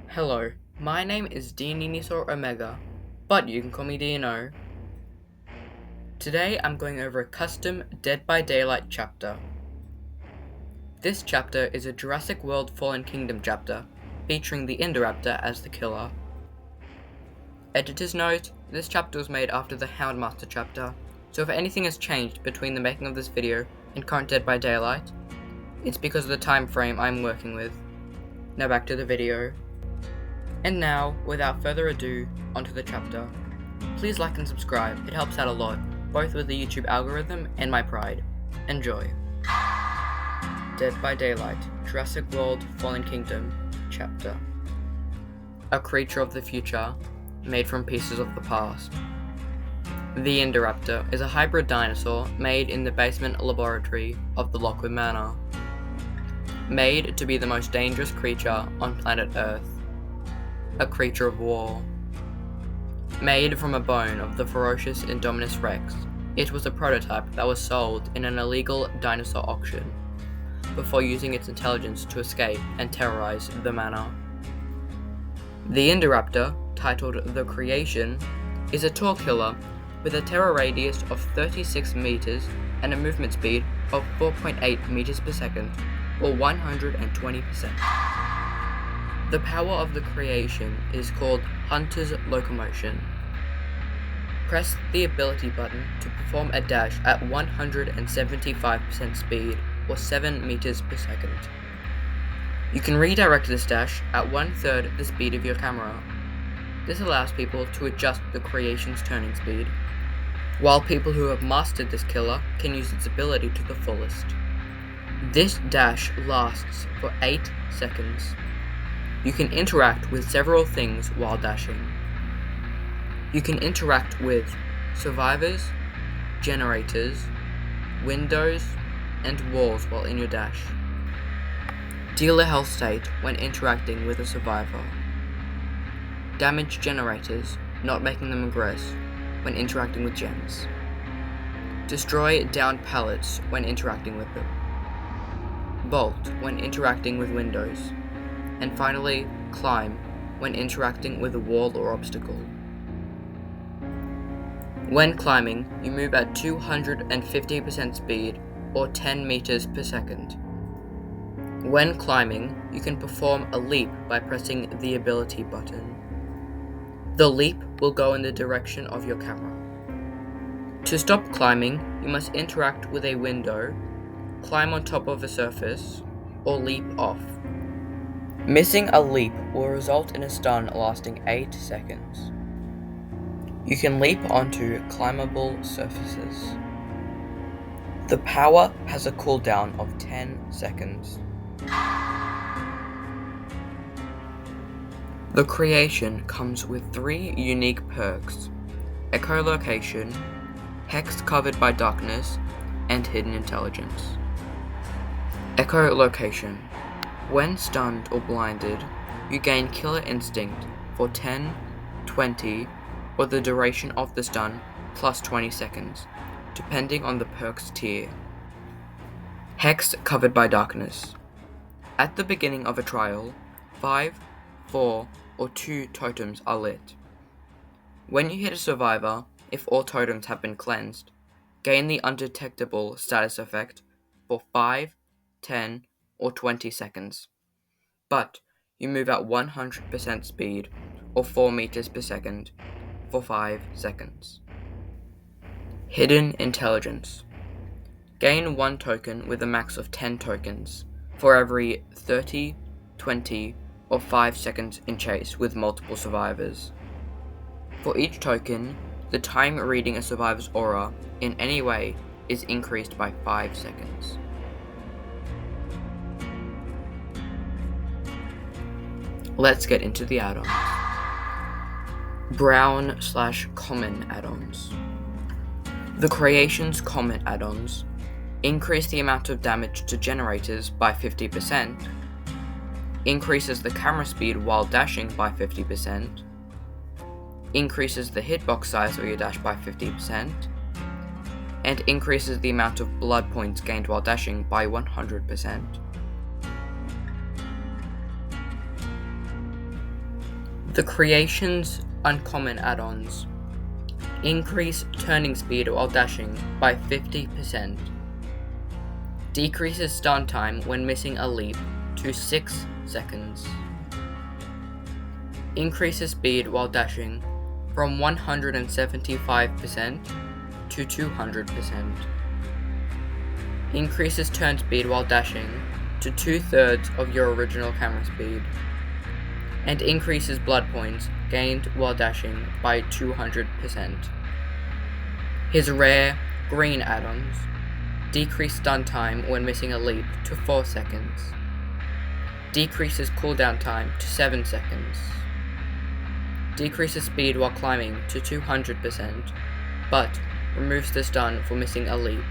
Hello, my name is Dinosaur Omega, but you can call me Dino. Today I'm going over a custom Dead by Daylight chapter. This chapter is a Jurassic World Fallen Kingdom chapter, featuring the Indoraptor as the killer. Editor's note, this chapter was made after the Houndmaster chapter, so if anything has changed between the making of this video and current Dead by Daylight, it's because of the time frame I'm working with. Now back to the video. And now, without further ado, onto the chapter. Please like and subscribe, it helps out a lot, both with the YouTube algorithm and my pride. Enjoy. Dead by Daylight, Jurassic World Fallen Kingdom, Chapter. A creature of the future, made from pieces of the past. The Indoraptor is a hybrid dinosaur made in the basement laboratory of the Lockwood Manor. Made to be the most dangerous creature on planet Earth. A creature of war. Made from a bone of the ferocious Indominus Rex, it was a prototype that was sold in an illegal dinosaur auction, before using its intelligence to escape and terrorize the manor. The Indoraptor, titled The Creation, is a tall killer with a terror radius of 36 meters and a movement speed of 4.8 meters per second, or 120%. The power of the creation is called Hunter's Locomotion. Press the ability button to perform a dash at 175% speed, or 7 meters per second. You can redirect this dash at 1/3 the speed of your camera. This allows people to adjust the creation's turning speed, while people who have mastered this killer can use its ability to the fullest. This dash lasts for 8 seconds. You can interact with several things while dashing. You can interact with survivors, generators, windows, and walls while in your dash. Deal a health state when interacting with a survivor. Damage generators, not making them aggress when interacting with gens. Destroy downed pallets when interacting with them. Bolt when interacting with windows. And finally, climb when interacting with a wall or obstacle. When climbing, you move at 250% speed, or 10 meters per second. When climbing, you can perform a leap by pressing the ability button. The leap will go in the direction of your camera. To stop climbing, you must interact with a window, climb on top of a surface, or leap off. Missing a leap will result in a stun lasting 8 seconds. You can leap onto climbable surfaces. The power has a cooldown of 10 seconds. The creation comes with 3 unique perks: echolocation, hex covered by darkness, and hidden intelligence. Echolocation. When stunned or blinded, you gain Killer Instinct for 10, 20, or the duration of the stun plus 20 seconds, depending on the perk's tier. Hex covered by darkness. At the beginning of a trial, 5, 4, or 2 totems are lit. When you hit a survivor, if all totems have been cleansed, gain the undetectable status effect for 5, 10, or 20 seconds, but you move at 100% speed, or 4 meters per second, for 5 seconds. Hidden Intelligence. Gain 1 token with a max of 10 tokens for every 30, 20, or 5 seconds in chase with multiple survivors. For each token, the time reading a survivor's aura in any way is increased by 5 seconds. Let's get into the add-ons. Brown/common add-ons. The Creation's common add-ons increase the amount of damage to generators by 50%, increases the camera speed while dashing by 50%, increases the hitbox size of your dash by 50%, and increases the amount of blood points gained while dashing by 100%. The creation's uncommon add-ons: increase turning speed while dashing by 50%, decreases stun time when missing a leap to 6 seconds, increases speed while dashing from 175% to 200%, increases turn speed while dashing to 2/3 of your original camera speed, and increases blood points gained while dashing by 200%. His rare green add-ons: decrease stun time when missing a leap to 4 seconds, decreases cooldown time to 7 seconds, decreases speed while climbing to 200%, but removes the stun for missing a leap,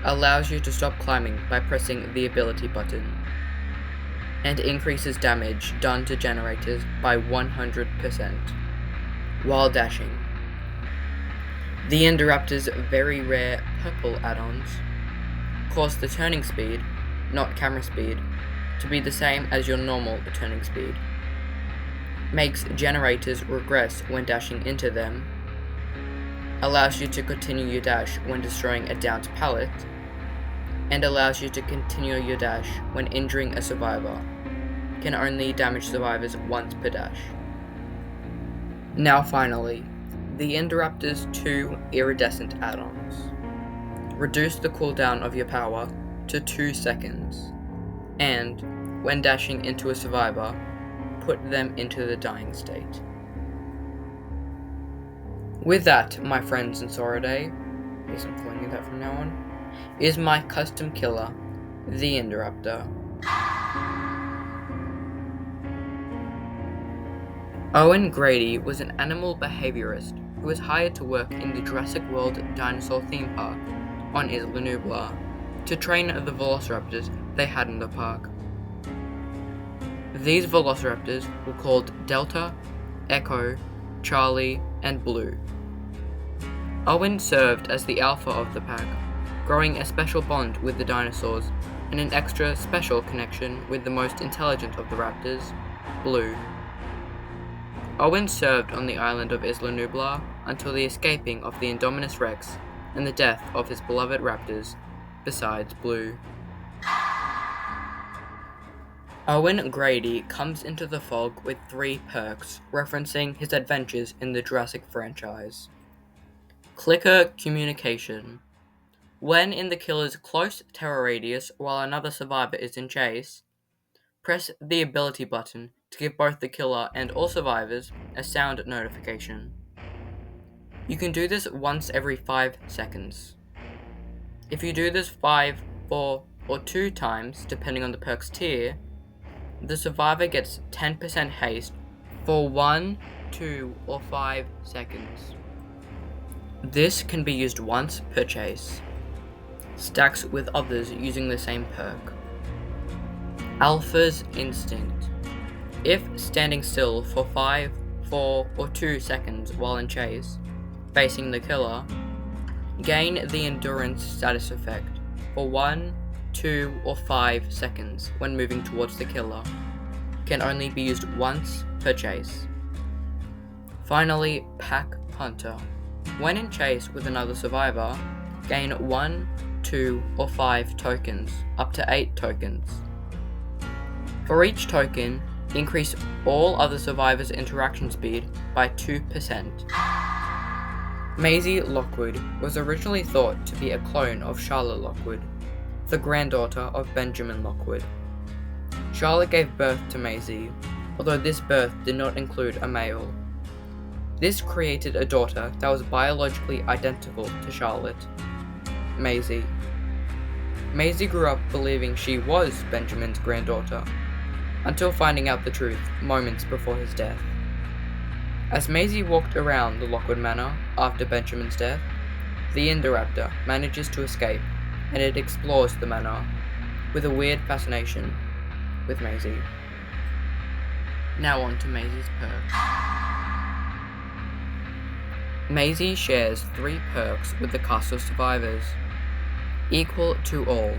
allows you to stop climbing by pressing the ability button, and increases damage done to generators by 100% while dashing. The Indoraptor's very rare purple add-ons cause the turning speed, not camera speed, to be the same as your normal turning speed, makes generators regress when dashing into them, allows you to continue your dash when destroying a downed pallet, and allows you to continue your dash when injuring a survivor. Can only damage survivors once per dash. Now finally, the Indoraptor's 2 iridescent add-ons: reduce the cooldown of your power to 2 seconds, and when dashing into a survivor, put them into the dying state. With that, my friends in Sauridae, yes, I'm calling you that from now on, is my custom killer, the Indoraptor. Owen Grady was an animal behaviorist who was hired to work in the Jurassic World dinosaur theme park on Isla Nublar to train the velociraptors they had in the park. These velociraptors were called Delta, Echo, Charlie, and Blue. Owen served as the alpha of the pack, growing a special bond with the dinosaurs and an extra special connection with the most intelligent of the raptors, Blue. Owen served on the island of Isla Nublar until the escaping of the Indominus Rex and the death of his beloved raptors, besides Blue. Owen Grady comes into the fog with 3 perks referencing his adventures in the Jurassic franchise. Clicker communication. When in the killer's close terror radius while another survivor is in chase, press the ability button to give both the killer and all survivors a sound notification. You can do this once every 5 seconds. If you do this 5, 4, or 2 times, depending on the perk's tier, the survivor gets 10% haste for 1, 2, or 5 seconds. This can be used once per chase. Stacks with others using the same perk. Alpha's Instinct. If standing still for 5, 4, or 2 seconds while in chase, facing the killer, gain the Endurance status effect for 1, 2, or 5 seconds when moving towards the killer. Can only be used once per chase. Finally, Pack Hunter. When in chase with another survivor, gain 1, 2, or 5 tokens, up to 8 tokens. For each token, increase all other survivors' interaction speed by 2%. Maisie Lockwood was originally thought to be a clone of Charlotte Lockwood, the granddaughter of Benjamin Lockwood. Charlotte gave birth to Maisie, although this birth did not include a male. This created a daughter that was biologically identical to Charlotte, Maisie. Maisie grew up believing she was Benjamin's granddaughter, until finding out the truth moments before his death. As Maisie walked around the Lockwood Manor after Benjamin's death, the Indoraptor manages to escape, and it explores the manor with a weird fascination with Maisie. Now on to Maisie's perks. Maisie shares 3 perks with the cast of survivors. Equal to all.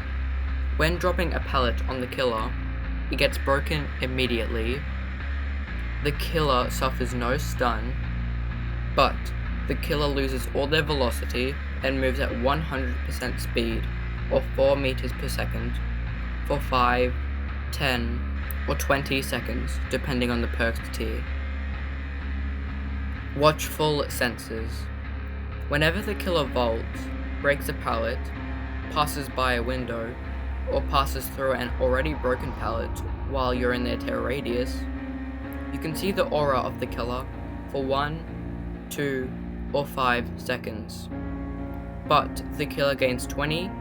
When dropping a pellet on the killer, it gets broken immediately. the killer suffers no stun, but the killer loses all their velocity and moves at 100% speed, or 4 meters per second, for 5, 10, or 20 seconds, depending on the perk's tier. Watchful Senses. Whenever the killer vaults, breaks a pallet, passes by a window, or passes through an already broken pallet while you're in their terror radius, you can see the aura of the killer for 1, 2, or 5 seconds. But the killer gains 20,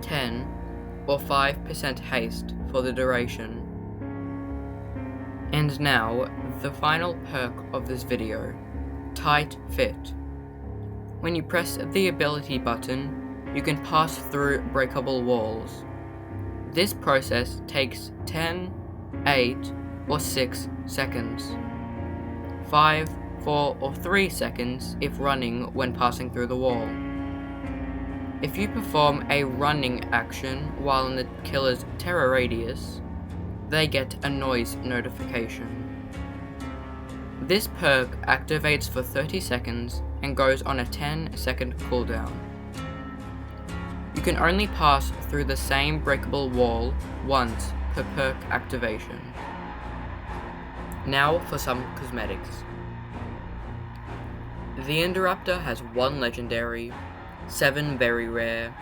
10, or 5% haste for the duration. And now, the final perk of this video, Tight Fit. When you press the ability button, you can pass through breakable walls. This process takes 10, 8, or 6 seconds. 5, 4, or 3 seconds if running when passing through the wall. If you perform a running action while in the killer's terror radius, they get a noise notification. This perk activates for 30 seconds and goes on a 10-second cooldown. You can only pass through the same breakable wall once per perk activation. Now for some cosmetics. The Indoraptor has 1 legendary, 7 very rare,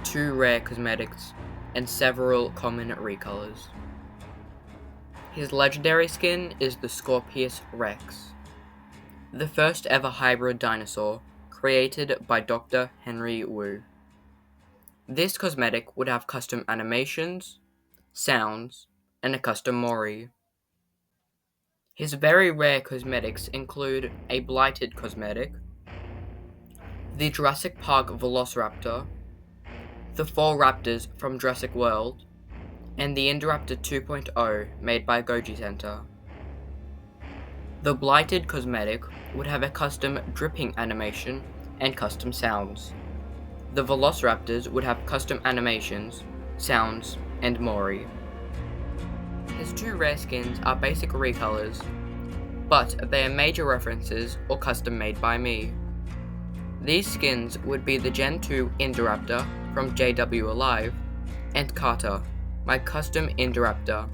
2 rare cosmetics, and several common recolors. His legendary skin is the Scorpius Rex, the first ever hybrid dinosaur created by Dr. Henry Wu. This cosmetic would have custom animations, sounds, and a custom Mori. His very rare cosmetics include a blighted cosmetic, the Jurassic Park Velociraptor, the 4 raptors from Jurassic World, and the Indoraptor 2.0 made by Goji Center. The blighted cosmetic would have a custom dripping animation and custom sounds. The Velociraptors would have custom animations, sounds, and Mori. His 2 rare skins are basic recolors, but they are major references or custom made by me. These skins would be the Gen 2 Indoraptor from JW Alive, and Carter, my custom Indoraptor.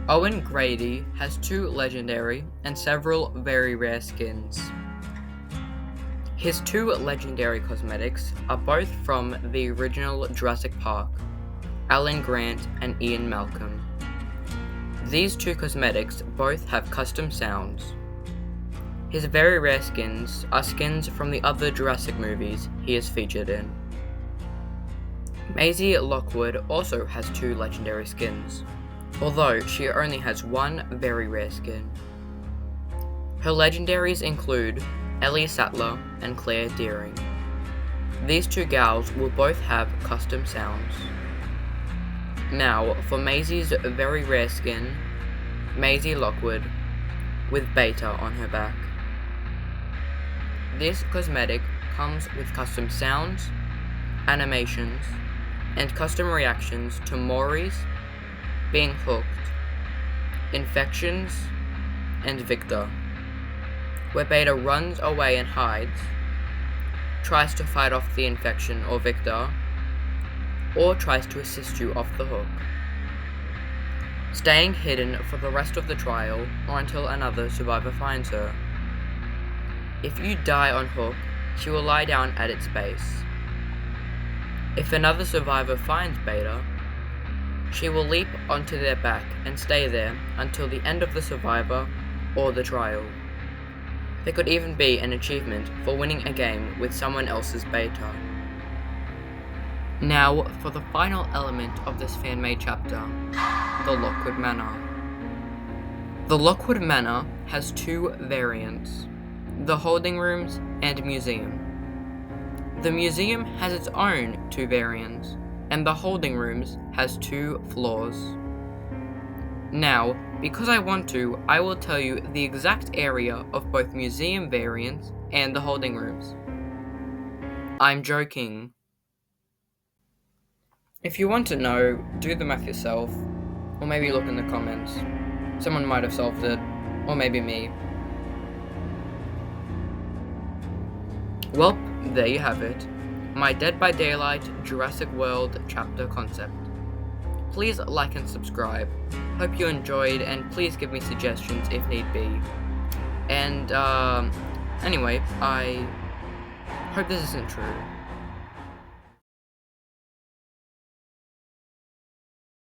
Owen Grady has 2 legendary and several very rare skins. His 2 legendary cosmetics are both from the original Jurassic Park, Alan Grant and Ian Malcolm. These 2 cosmetics both have custom sounds. His very rare skins are skins from the other Jurassic movies he is featured in. Maisie Lockwood also has 2 legendary skins, although she only has 1 very rare skin. Her legendaries include Ellie Sattler and Claire Deering. These 2 gals will both have custom sounds. Now for Maisie's very rare skin, Maisie Lockwood, with Beta on her back. This cosmetic comes with custom sounds, animations, and custom reactions to Moris, being hooked, infections, and Victor, where Beta runs away and hides, tries to fight off the infection or Victor, or tries to assist you off the hook, staying hidden for the rest of the trial or until another survivor finds her. If you die on hook, she will lie down at its base. If another survivor finds Beta, she will leap onto their back and stay there until the end of the survivor or the trial. There could even be an achievement for winning a game with someone else's Beta. Now for the final element of this fan-made chapter, the Lockwood Manor. The Lockwood Manor has 2 variants, the Holding Rooms and Museum. The Museum has its own 2 variants, and the Holding Rooms has 2 floors. Now, because I want to, I will tell you the exact area of both Museum variants and the Holding Rooms. I'm joking. If you want to know, do the math yourself. Or maybe look in the comments. Someone might have solved it. Or maybe me. Well, there you have it. My Dead by Daylight Jurassic World chapter concept. Please like and subscribe. Hope you enjoyed, and please give me suggestions if need be. And, anyway, I hope this isn't true.